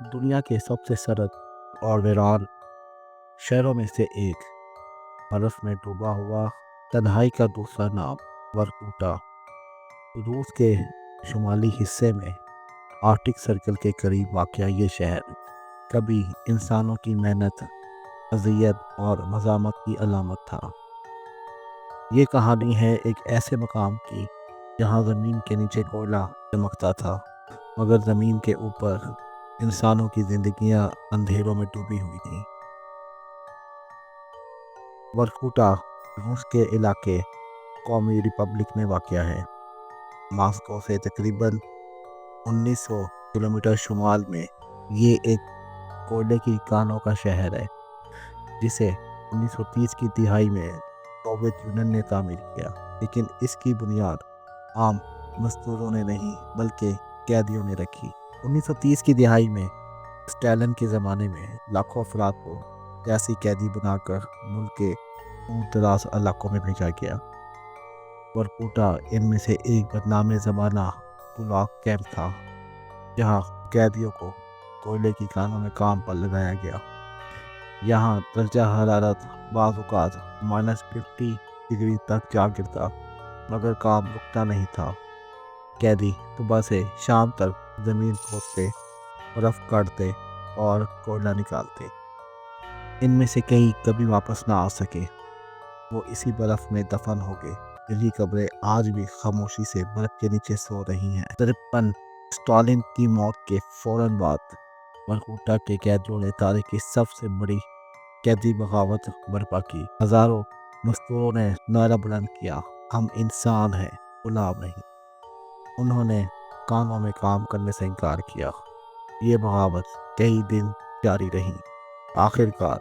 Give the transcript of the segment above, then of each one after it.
दुनिया के सबसे सर्द और वीरान शहरों में से एक, बर्फ में डूबा हुआ तन्हाई का दूसरा नाम वर्कुटा। रूस के शुमाली हिस्से में आर्कटिक सर्कल के करीब वाक़या ये शहर कभी इंसानों की मेहनत, अज़ियत और मज़ामत की अलामत था। ये कहानी है एक ऐसे मकाम की जहाँ ज़मीन के नीचे कोयला चमकता था, मगर ज़मीन के ऊपर इंसानों की ज़िंदगियाँ अंधेरों में डूबी हुई थीं। वर्कुटा रूस के इलाके कौमी रिपब्लिक में वाक़या है। मॉस्को से तकरीबन 1900 किलोमीटर शुमाल में ये एक कोयले की खानों का शहर है, जिसे 1930 की दिहाई में सोवियत यूनियन ने तामीर किया। लेकिन इसकी बुनियाद आम मजदूरों ने नहीं बल्कि कैदियों ने रखी। 1930 की दिहाई में स्टालिन के ज़माने में लाखों अफराद को सियासी कैदी बनाकर मुल्क के दूर दराज इलाकों में भेजा गया। वर्कुटा इनमें से एक बदनाम ज़माना गुलाग कैंप था, जहाँ कैदियों को कोयले की खानों में काम पर लगाया गया। यहाँ दर्जा हरारत बाज़ औक़ात -50 डिग्री तक जा गिरता, मगर काम रुकता नहीं था। कैदी सुबह से शाम तक ज़मीन खोदते, बर्फ़ काटते और कोयला निकालते। इनमें से कई कभी वापस ना आ सके, वो इसी बर्फ़ में दफन हो गए। जिनकी कब्रें आज भी खामोशी से बर्फ़ के नीचे सो रही हैं। 53 स्टालिन की मौत के फ़ौरन बाद वर्कुटा के कैदियों ने तारीख की सबसे बड़ी कैदी बगावत बर्पा की। हज़ारों मजदूरों ने नारा बुलंद किया, हम इंसान हैं, गुलाम नहीं। उन्होंने कानों में काम करने से इनकार किया। ये बगावत कई दिन जारी रही। आखिरकार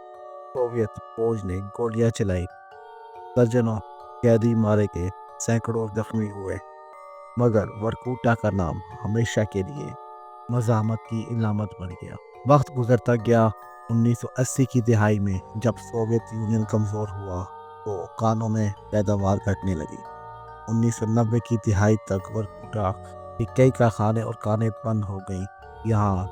सोवियत फौज ने गोलियां चलाई, दर्जनों कैदी मारे गए, सैकड़ों जख्मी हुए, मगर वर्कुटा का नाम हमेशा के लिए मज़ामत की इलामत बन गया। वक्त गुजरता गया। 1980 की दिहाई में जब सोवियत यूनियन कमज़ोर हुआ तो कानों में पैदावार घटने लगी। 1990 की दिहाई तक वर्कुटा के कई कारखाने और कानें बंद हो गई। यहाँ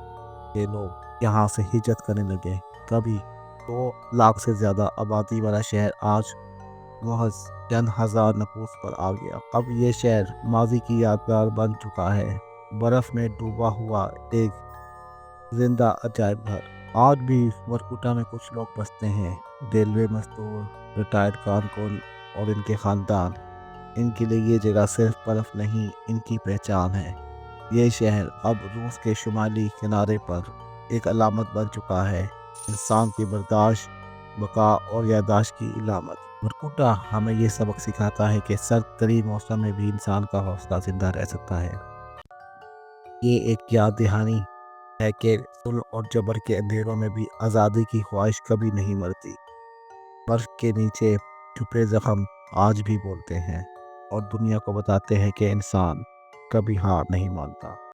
के लोग यहाँ से हिजरत करने लगे। कभी 2 लाख से ज़्यादा आबादी वाला शहर आज महज चंद हज़ार नफूस पर आ गया। अब ये शहर माजी की यादगार बन चुका है, बर्फ़ में डूबा हुआ एक जिंदा अजायब घर। आज भी वर्कुटा में कुछ लोग बसते हैं, रेलवे मजदूर, रिटायर्ड कारकुन और इनके ख़ानदान। इनके लिए ये जगह सिर्फ बर्फ़ नहीं, इनकी पहचान है। ये शहर अब रूस के शुमाली किनारे पर एक अलामत बन चुका है, इंसान की बर्दाश्त, बका और याददाश्त की इलामत। वर्कुटा हमें ये सबक सिखाता है कि सर्द तरीन मौसम में भी इंसान का हौसला जिंदा रह सकता है। ये एक याद दहानी है कि जुल्म और जबर के अंधेरों में भी आज़ादी की ख्वाहिश कभी नहीं मरती। बर्फ के नीचे छुपे जख्म आज भी बोलते हैं और दुनिया को बताते हैं कि इंसान कभी हार नहीं मानता।